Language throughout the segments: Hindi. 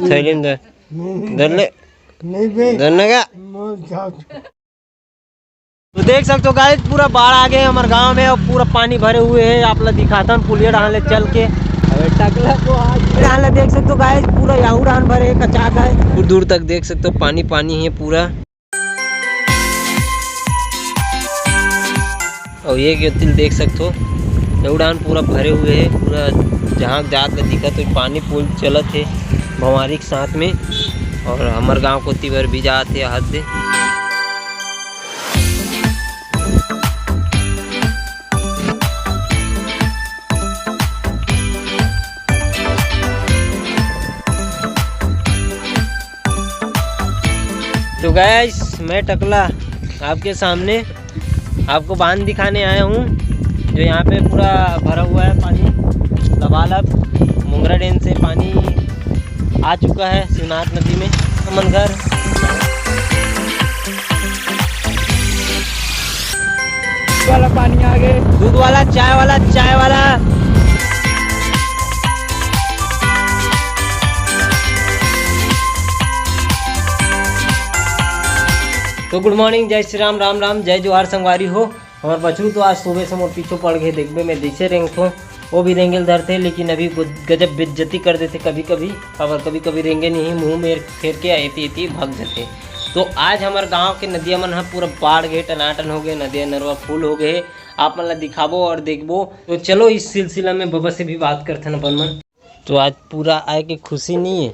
थैली में धरने का। तो देख सकते हो गाइस पूरा बाढ़ आ गए हमारे गांव में और पूरा पानी भरे हुए है। आप लोग दिखाता हूँ पुलिया डालने चल के टकला को आज देख सकते हो गाइस पूरा याहू डान भरे कचाक है। दूर दूर तक देख सकते हो पानी पानी है पूरा। और ये गिरतिल देख सकते हो उड़ान पूरा भरे हुए है। पूरा जहाँ जात का दिखा तो पानी पुल चलत है भवारी के साथ में। और हमारे गांव को तीवर भी जाते हद दे। तो गाइस मैं टकला आपके सामने आपको बांध दिखाने आया हूँ जो यहाँ पे पूरा भरा हुआ है पानी। लबालब मुंगरा डैम से पानी आ चुका है शिवनाथ नदी में। अमन घर वाला पानी आ गए, दूध वाला चाय वाला तो गुड मॉर्निंग, जय श्री राम, राम राम, जय जोहार संगवारी हो। हमारे बछरू तो आज सुबह से मोर पीछे पड़ गए देखबे में जैसे रेंग थो वो भी रेंगल धरते, लेकिन अभी गजब बेइज्जती कर देते कभी कभी। और कभी कभी रेंगे नहीं मुंह में फेर के आती भाग जाते। तो आज हमारे गांव के नदिया मन पूरा बाढ़ गए, टनाटन हो गए, नदिया नरवा फूल हो गए। आप मन दिखाबो और देखबो। तो चलो इस सिलसिला में बाबा से भी बात करते न अपन मन। तो आज पूरा आए के खुशी नहीं है।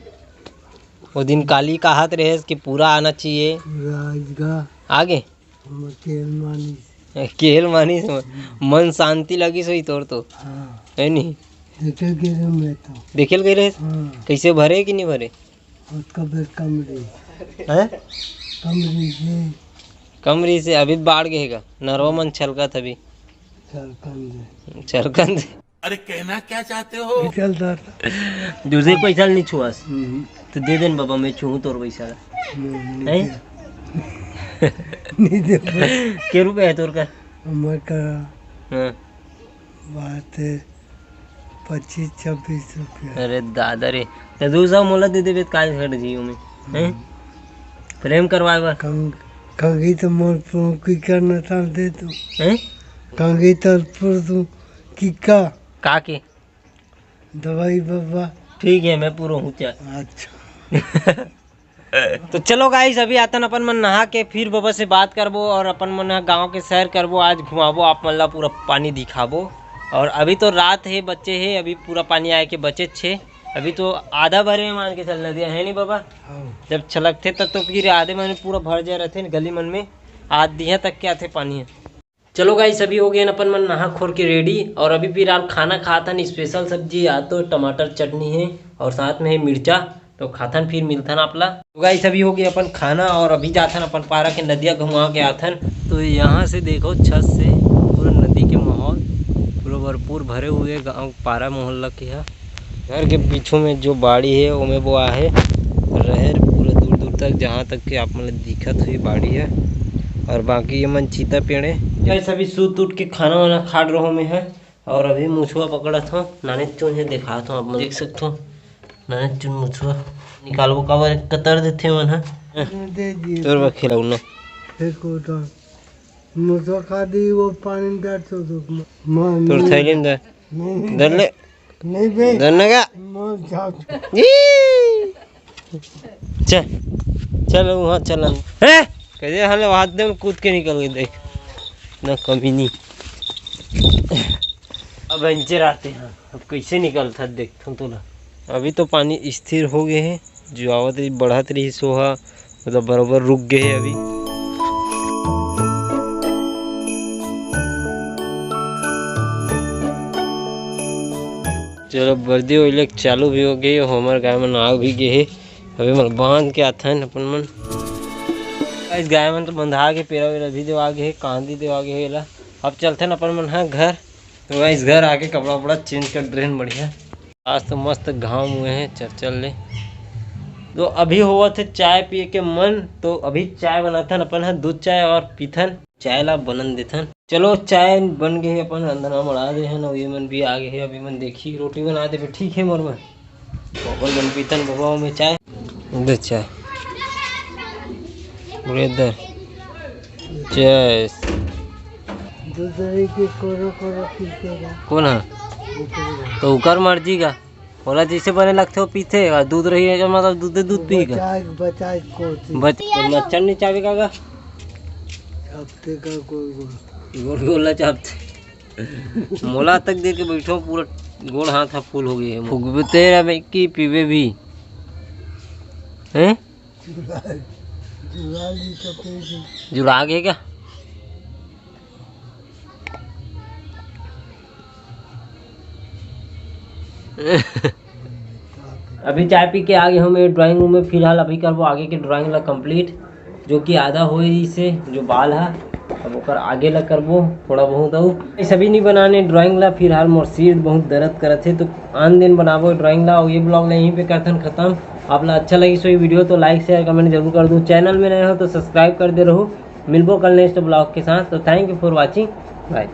वो दिन काली का हाथ रहे कि पूरा आना चाहिए आगे केल मानी मन शांति लगी सोई तोर तो है नहीं देखेल गए रहे। कैसे भरे कि नहीं भरे कमरी से अभी बाढ़ गएगा नरवा मन छलका था अभी छलकन से। अरे कहना क्या चाहते हो? दूसरे पैसा नहीं छुआस तो दे देन बाबा मैं छू तोर पैसा के रुपए है तोर का? बात 25-26 रुपया। अरे दादा रे तो 200 मोला दे देवे काल हट जियो में प्रेम करवाए बा कंगी तो मोर की करना था दे तू हैं कंगी तो तू की का के दवाई बाबा ठीक है मैं पूरा हूँ क्या। अच्छा तो चलो गाइस अभी आतन अपन मन नहा के फिर बाबा से बात करबो और अपन मन गांव के सैर करबो। आज घुमाबो आप मन ला पूरा पानी दिखाबो। और अभी तो रात है बच्चे है अभी पूरा पानी आए के बचे छे। अभी तो आधा भरे में मान के चलना दिया है नहीं बाबा। जब छलकते तब तो फिर आधे मन पूरा भर जाए रहते गली मन में आध दिया तक के आते पानी है। चलो गाइस अभी हो गए अपन मन नहा खोर के रेडी। और अभी फिर आप खाना खातन स्पेशल सब्जी या तो टमाटर चटनी है और साथ में है मिर्चा तो खाथन फिर मिलथन आपला। तो गाइस अभी हो गए अपन खाना और अभी जाथन अपन पारा के नदिया घुमा के आथन। तो यहाँ से देखो छत से पूरा नदी के माहौल पूरा भरपूर भरे हुए गाँव पारा मोहल्ला के है। घर के पीछू में जो बाड़ी है वो में वो आहे रहर पूरा दूर दूर तक जहाँ तक कि आप मतलब दिखत हुई बाड़ी है। और बाकी ये मन चीता पेड़ है। गाइस अभी सूत उठ के खाना वाना खाड़ रहो में है। और अभी मुछुआ पकड़ा था नाने चुन है दिखा था आप देख सकते हो नाने चुन मुछुआ निकालबो काबर कतर देथे मन है तोर बा खिलाऊ ना देखो तो मुझे खा दी वो पानी डाल तो तोर थैली में धर ले नहीं बे धरने का चल चल वहाँ चल है कैसे हाले हाथ में कूद के निकल गए देख ना कमी नहीं। अब अंचर आते हैं अब कैसे निकलता देखता हूँ तोला। अभी तो पानी स्थिर हो गए हैं जो आवत रही बढ़त रही सोहा मतलब बराबर रुक गए है अभी। चलो बर्दी वही चालू भी हो गई हमारे गाय में आ भी गए है। अभी मन बांध के आता है अपन मन इस गाय मन तो बंधा के पेरा वेरा भी देवा गए कांदी देवा गए। अब चलते न अपन मन हाँ घर। तो इस घर आके कपड़ा वपड़ा चेंज कर ड्रेन बढ़िया। आज तो मस्त घाम हुए हैं चल ले। तो अभी हुआ थे चाय पिए के मन तो अभी चाय बनाथन अपन है दूध चाय और पीथन चाय ला बनन देथन। चलो चाय बन गई अपन अंदर मड़ा दे है ये मन भी आ गए है। अभी मन देखी रोटी बना दे ठीक है मोर मन बन पीतन बाबा में चाय इधर चाय इधर चेस दूसरे के कोरो कोरो पीछेगा कौन है तो उकर मर्जी का होला जैसे बने लगते हो पीते और दूध रही है मतलब दूध पीगा बचाए कोची मच्छर नहीं चाबी का हफ्ते का कोई गोल गोला चापते मोला तक दे के बैठो पूरा गोड़ हाथ फूल हो गए फुगते रहे की पीवे भी हैं जुड़ा गए क्या अभी चाय पी के आगे हम ड्राइंग रूम में फिलहाल अभी करबो आगे के ड्राइंग ला कंप्लीट जो कि आधा हो से जो बाल है अब ओकर आगे ला करबो थोड़ा बहुत और सभी नहीं बनाने ड्राइंग ला फिलहाल मोर सिर बहुत दर्द करत है तो आन दिन बनाबो ड्राइंग ला और ये ब्लॉग ला यहीं पे करथन खत्म। आप ला अच्छा लगी सो ये वीडियो तो लाइक शेयर कमेंट जरूर कर दो, चैनल में नए हो तो सब्सक्राइब कर दे रहो। मिलबो कल नेक्स्ट ब्लॉग के साथ, तो thank you for watching, bye.